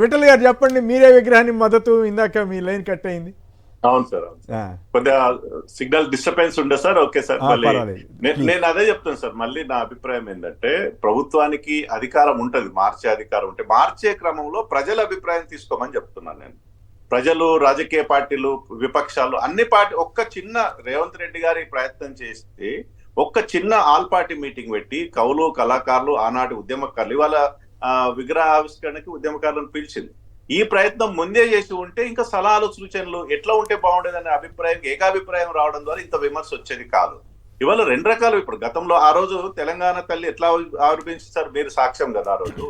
విఠల్ గారు చెప్పండి, మీరే విగ్రహాన్ని మద్దతు, ఇందాక మీ లైన్ కట్ అయింది. అవును సార్, కొద్దిగా సిగ్నల్ డిస్టర్బెన్స్ ఉండే సార్. ఓకే సార్, నేను అదే చెప్తాను సార్. మళ్ళీ నా అభిప్రాయం ఏంటంటే, ప్రభుత్వానికి అధికారం ఉంటది, మార్చే అధికారం ఉంటే మార్చే క్రమంలో ప్రజల అభిప్రాయం తీసుకోమని చెప్తున్నాను నేను. ప్రజలు, రాజకీయ పార్టీలు, విపక్షాలు, అన్ని పార్టీ ఒక్క చిన్న రేవంత్ రెడ్డి గారి ప్రయత్నం చేస్తే ఒక్క చిన్న ఆల్ పార్టీ మీటింగ్ పెట్టి కవులు, కళాకారులు, ఆనాటి ఉద్యమకారులు, ఇవాళ విగ్రహ ఆవిష్కరణకి ఉద్యమకారులను పిలిచింది. ఈ ప్రయత్నం ముందే చేసి ఉంటే ఇంకా సలహాలు, సూచనలు ఎట్లా ఉంటే బాగుండేదనే అభిప్రాయం, ఏకాభిప్రాయం రావడం ద్వారా ఇంత విమర్శ వచ్చేది కాదు. ఇవాళ రెండు రకాలు. ఇప్పుడు గతంలో ఆ రోజు తెలంగాణ తల్లి ఎట్లా ఆవిర్భించారు, మీరు సాక్ష్యం కదా. ఆ రోజు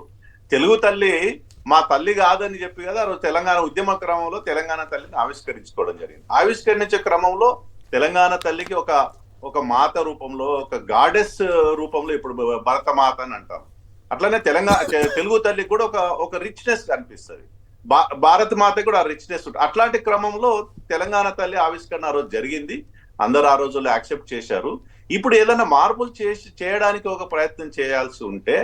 తెలుగు తల్లి మా తల్లి కాదని చెప్పి కదా ఆ రోజు తెలంగాణ ఉద్యమ క్రమంలో తెలంగాణ తల్లిని ఆవిష్కరించుకోవడం జరిగింది. ఆవిష్కరించే క్రమంలో తెలంగాణ తల్లికి ఒక మాత రూపంలో, ఒక గాడెస్ రూపంలో ఇప్పుడు భరతమాత అని అంటాం. అట్లనే తెలుగు తల్లికి కూడా ఒక రిచ్నెస్ కనిపిస్తుంది. భారత మాత కూడా ఆ రిచ్నెస్ ఉంటుంది. అట్లాంటి క్రమంలో తెలంగాణ తల్లి ఆవిష్కరణ ఆ రోజు జరిగింది. అందరు ఆ రోజుల్లో యాక్సెప్ట్ చేశారు. ఇప్పుడు ఏదైనా మార్పులు చేయడానికి ఒక ప్రయత్నం చేయాల్సి ఉంటే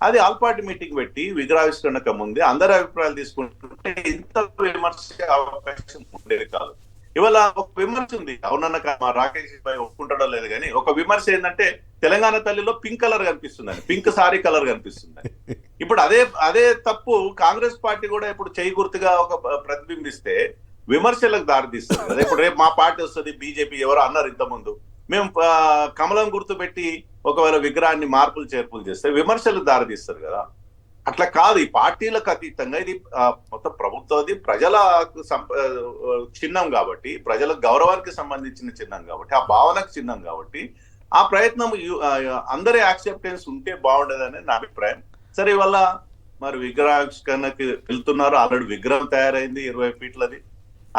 అది ఆల్ పార్టీ మీటింగ్ పెట్టి విగ్రహావిష్కరణకు ముందే అందరి అభిప్రాయాలు తీసుకుంటుంటే ఇంత విమర్శ అవకాశం ఉండేది కాదు. ఇవాళ ఒక విమర్శ ఉంది, అవునన్న మా రాకేష్ భాయ్ ఒప్పుకుంటాడో లేదు కానీ, ఒక విమర్శ ఏంటంటే తెలంగాణ తల్లిలో పింక్ కలర్ కనిపిస్తుందని, పింక్ సారీ కలర్ కనిపిస్తుందని. ఇప్పుడు అదే తప్పు కాంగ్రెస్ పార్టీ కూడా ఇప్పుడు చేయి గుర్తుగా ఒక ప్రతిబింబిస్తే విమర్శలకు దారితీస్తుంది కదా. ఇప్పుడు రేపు మా పార్టీ వస్తుంది, బీజేపీ ఎవరో అన్నారు ఇంతకుముందు, మేము కమలం గుర్తు పెట్టి ఒకవేళ విగ్రహాన్ని మార్పులు చేర్పులు చేస్తే విమర్శలకు దారితీస్తారు కదా. అట్లా కాదు. ఈ పార్టీలకు అతీతంగా ఇది మొత్తం ప్రభుత్వది, ప్రజల చిహ్నం కాబట్టి, ప్రజల గౌరవానికి సంబంధించిన చిహ్నం కాబట్టి, ఆ భావనకు చిహ్నం కాబట్టి ఆ ప్రయత్నం అందరి యాక్సెప్టెన్స్ ఉంటే బాగుండేదని నా అభిప్రాయం. సరే, ఇవాళ మరి విగ్రహావిష్కరణకి వెళ్తున్నారు. ఆల్రెడీ విగ్రహం తయారైంది 20 ఫీట్లది.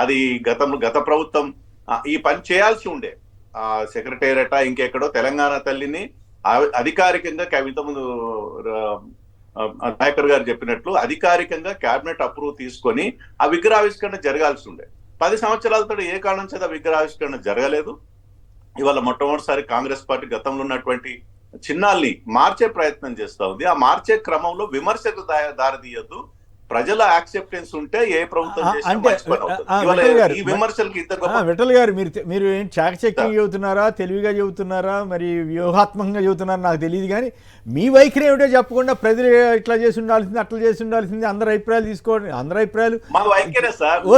అది గత ప్రభుత్వం ఈ పని చేయాల్సి ఉండే. సెక్రటేరియట్ ఇంకెక్కడో తెలంగాణ తల్లిని అధికారికంగా ఇంతకుముందు నాయకర్ గారు చెప్పినట్లు అధికారికంగా కేబినెట్ అప్రూవ్ తీసుకొని ఆ విగ్రహావిష్కరణ జరగాల్సి ఉండే. 10 సంవత్సరాలతో ఏ కారణం చేత విగ్రహావిష్కరణ జరగలేదు. ఇవాళ మొట్టమొదటిసారి కాంగ్రెస్ పార్టీ గతంలో ఉన్నటువంటి చిహ్నాల్ని మార్చే ప్రయత్నం చేస్తా ఉంది. ఆ మార్చే క్రమంలో విమర్శకు దారితీయద్దు. ప్రజల యాక్సెప్టెన్స్ ఉంటే ఏ ప్రభుత్వం విఠల్ గారు, మీరు చాకచక్యంగా చెబుతున్నారా, తెలివిగా చెబుతున్నారా, మరి వ్యూహాత్మకంగా చెబుతున్నారా నాకు తెలియదు కానీ, మీ వైఖరి ఏమిటో చెప్పకుండా ప్రజలు ఇట్లా చేసి ఉండాల్సింది, అట్లా చేసి ఉండాల్సింది, అందరి అభిప్రాయాలు తీసుకోండి. అందరి అభిప్రాయాలు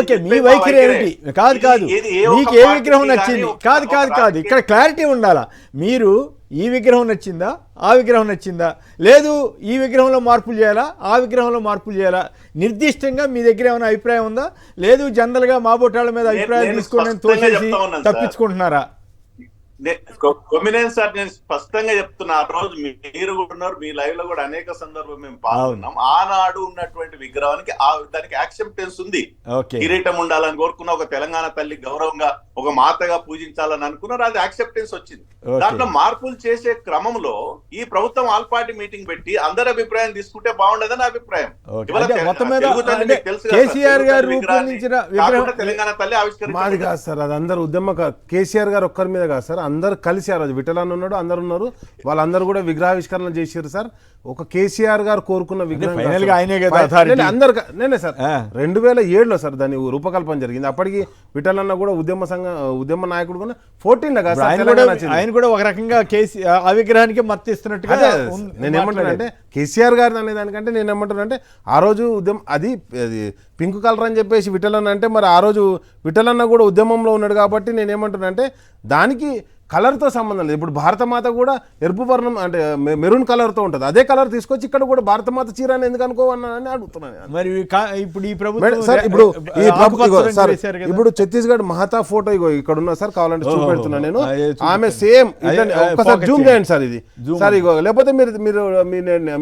ఓకే, మీ వైఖరి ఏమిటి? కాదు, మీకు ఏ విగ్రహం నచ్చింది? కాదు, ఇక్కడ క్లారిటీ ఉండాలా. మీరు ఈ విగ్రహం నచ్చిందా, ఆ విగ్రహం నచ్చిందా, లేదు ఈ విగ్రహంలో మార్పులు చేయాలా, ఆ విగ్రహంలో మార్పులు చేయాలా, నిర్దిష్టంగా మీ దగ్గర ఏమైనా అభిప్రాయం ఉందా? లేదు జనరల్గా మా బొట్టాళ్ళ మీద అభిప్రాయం తీసుకొని తోసేసి తప్పించుకుంటున్నారా? కొమ్మినేని సార్, నేను స్పష్టంగా చెప్తున్నా. ఆ రోజు మీరు కూడా ఉన్నారు, మీ లైవ్ లో కూడా అనేక సందర్భం మేము పాల్గొన్నాం. ఆనాడు ఉన్నటువంటి విగ్రహానికి దానికి యాక్సెప్టెన్స్ ఉంది. కిరీటం ఉండాలని కోరుకున్న, ఒక తెలంగాణ తల్లి గౌరవంగా ఒక మాతగా పూజించాలని అనుకున్నారు, అది యాక్సెప్టెన్స్ వచ్చింది. దాంట్లో మార్పులు చేసే క్రమంలో ఈ ప్రభుత్వం ఆల్ పార్టీ మీటింగ్ పెట్టి అందరి అభిప్రాయం తీసుకుంటే బాగుండేదని అభిప్రాయం. తెలంగాణ తల్లి ఆవిష్కరణ కాదు సార్, అది అందరు ఉద్యమ కేసీఆర్ గారు ఒక్కరి మీద కాదు సార్, అందరు కలిసి ఆ రోజు విఠల్ అన్న ఉన్నాడు, అందరు ఉన్నారు, వాళ్ళందరూ కూడా విగ్రహావిష్కరణ చేశారు సార్. ఒక కేసీఆర్ గారు కోరుకున్న విగ్రహం అందరు నేనే సార్. 2007లో సార్ దాని రూపకల్పన జరిగింది. అప్పటికి విఠల్ అన్న కూడా ఉద్యమ నాయకుడు కూడా 14 ఆయన కూడా ఒక రకంగా ఆ విగ్రహానికి మద్దతిస్తున్నట్టుగా. నేనేమంటానంటే కేసీఆర్ గారు అనే దానికంటే నేనేమంటానంటే, ఆ రోజు అది పింక్ కలర్ అని చెప్పేసి విఠల్ అన్న అంటే, మరి ఆ రోజు విఠల్ అన్న కూడా ఉద్యమంలో ఉన్నాడు కాబట్టి నేనేమంటానంటే దానికి కలర్తో సంబంధం లేదు. ఇప్పుడు భారతమాత కూడా ఎరుపు వర్ణం అంటే మెరూన్ కలర్తో ఉంటుంది. అదే కలర్ తీసుకొచ్చి ఇక్కడ కూడా భారతమాత చీర అని ఎందుకు అనుకోవని అడుగుతున్నాను. మరి ఇప్పుడు ఈ ప్రభుత్వం సార్, ఇప్పుడు ఛత్తీస్గఢ్ మహతా ఫోటో ఇక్కడ ఉన్న సార్, కావాలంటే చూపెడుతున్నాను నేను. ఆమె సేమ్ ఒకసారి జూమ్ చేయండి సార్, ఇది సార్ ఇగో, లేకపోతే మీరు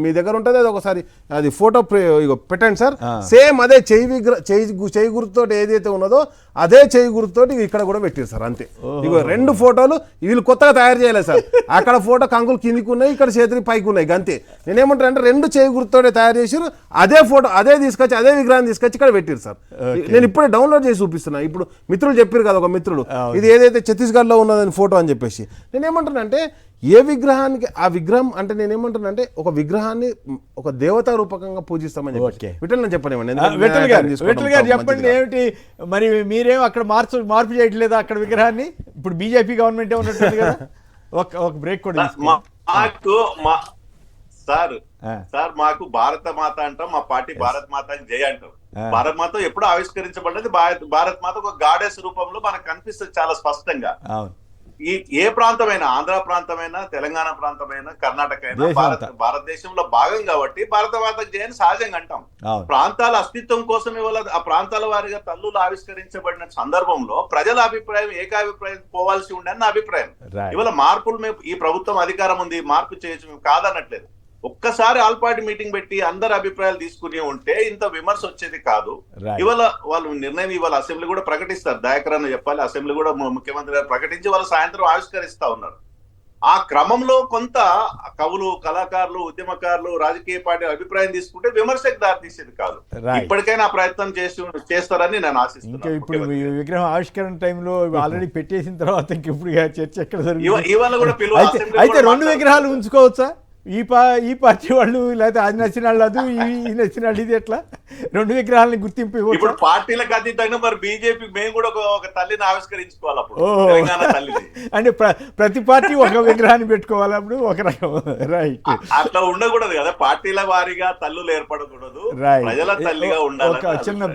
మీ దగ్గర ఉంటుంది అది ఒకసారి అది ఫోటో ఇగో పెట్టండి సార్. సేమ్ అదే చేయి గుర్తుతో ఏదైతే ఉన్నదో అదే చేయి గుర్తుతో ఇక్కడ కూడా పెట్టారు సార్, అంతే. ఇగో 2 ఫోటోలు వీళ్ళు కొత్తగా తయారు చేయలేదు సార్. అక్కడ ఫోటో కంకులు కిందికి ఉన్నాయి, ఇక్కడ చేతికి పైకి ఉన్నాయి, అంతే. నేనేమంటానంటే 2 చేయి గుర్తుతోనే తయారు చేసారు, అదే ఫోటో అదే తీసుకొచ్చి అదే విగ్రహం తీసుకొచ్చి ఇక్కడ పెట్టారు సార్. నేను ఇప్పుడే డౌన్లోడ్ చేసి చూపిస్తున్నా. ఇప్పుడు మిత్రులు చెప్పారు కదా, ఒక మిత్రుడు ఇది ఏదైతే ఛత్తీస్గఢ్లో ఉన్నదని ఫోటో అని చెప్పేసి. నేనేమంటానంటే ఏ విగ్రహానికి ఆ విగ్రహం అంటే నేనేమంటున్నా అంటే ఒక విగ్రహాన్ని ఒక దేవతా రూపకంగా పూజిస్తామని చెప్పి విఠల్ నేను చెప్పనివ్వండి. విఠల్ గారు చెప్పండి ఏమిటి మరి మీరేం అక్కడ మార్పు చేయట్లేదా అక్కడ విగ్రహాన్ని? ఇప్పుడు బీజేపీ గవర్నమెంట్ ఉన్నట్టుంది కదా. ఒక బ్రేక్ కూడా సార్ మాకు భారత మాత అంటాం, మా పార్టీ భారత్ మాత అని జై అంటాం. భారత్ మాత ఎప్పుడు ఆవిష్కరించబడ్డది, భారత్ మాత ఒక గాడెస్ రూపంలో మనకు కనిపిస్తుంది చాలా స్పష్టంగా. ఏ ప్రాంతమైనా, ఆంధ్ర ప్రాంతమైనా, తెలంగాణ ప్రాంతమైనా, కర్ణాటక అయినా భారతదేశంలో భాగం కాబట్టి భారత మాతకు జై అని సహజంగా అంటాం. ప్రాంతాల అస్తిత్వం కోసం ఇవాళ ఆ ప్రాంతాల వారిగా తల్లులు ఆవిష్కరించబడిన సందర్భంలో ప్రజల అభిప్రాయం ఏకాభిప్రాయం పోవాల్సి ఉండని నా అభిప్రాయం. ఇవాళ మార్పులు మేము ఈ ప్రభుత్వం అధికారం ఉంది, మార్పు చేయొచ్చు, మేము కాదనట్లేదు. ఒక్కసారి ఆల్ పార్టీ మీటింగ్ పెట్టి అందరు అభిప్రాయాలు తీసుకుని ఉంటే ఇంత విమర్శ వచ్చేది కాదు. ఇవాళ వాళ్ళు నిర్ణయం ఇవాళ అసెంబ్లీ కూడా ప్రకటిస్తారు, దయాకర్ అని చెప్పాలి, అసెంబ్లీ కూడా ముఖ్యమంత్రి గారు ప్రకటించి వాళ్ళు సాయంత్రం ఆవిష్కరిస్తా ఉన్నారు. ఆ క్రమంలో కొంత కవులు, కళాకారులు, ఉద్యమకారులు, రాజకీయ పార్టీ అభిప్రాయం తీసుకుంటే విమర్శకు దారి తీసేది కాదు. ఇప్పటికైనా ఆ ప్రయత్నం చేస్తారని నేను ఆశిస్తున్నాను. ఇప్పుడు విగ్రహం ఆవిష్కరణ టైంలో ఆల్రెడీ పెట్టేసిన తర్వాత ఇంకెప్పుడు చర్చ ఎక్కడ జరుగుతుంది? ఇవాళ కూడా అయితే 2 విగ్రహాలు ఉంచుకోవచ్చా? ఈ పార్టీ వాళ్ళు, లేకపోతే అది నచ్చిన వాళ్ళు అది, ఈ నచ్చిన వాళ్ళు ఇది, ఎట్లా 2 విగ్రహాలని గుర్తింపు? ఇప్పుడు పార్టీలకు అతీతంగా మరి బీజేపీ మేము కూడా ఒక తల్లిని ఆవిష్కరించుకోవాలి అప్పుడు, తెలంగాణ తల్లిని. అంటే ప్రతి పార్టీ ఒక విగ్రహాన్ని పెట్టుకోవాలి అప్పుడు ఒక రకం. రైట్, అట్లా ఉండకూడదు కదా, పార్టీల వారీగా తల్లులు ఏర్పడకూడదు, ప్రజల తల్లిగా ఉండాలి. ఒక చిన్న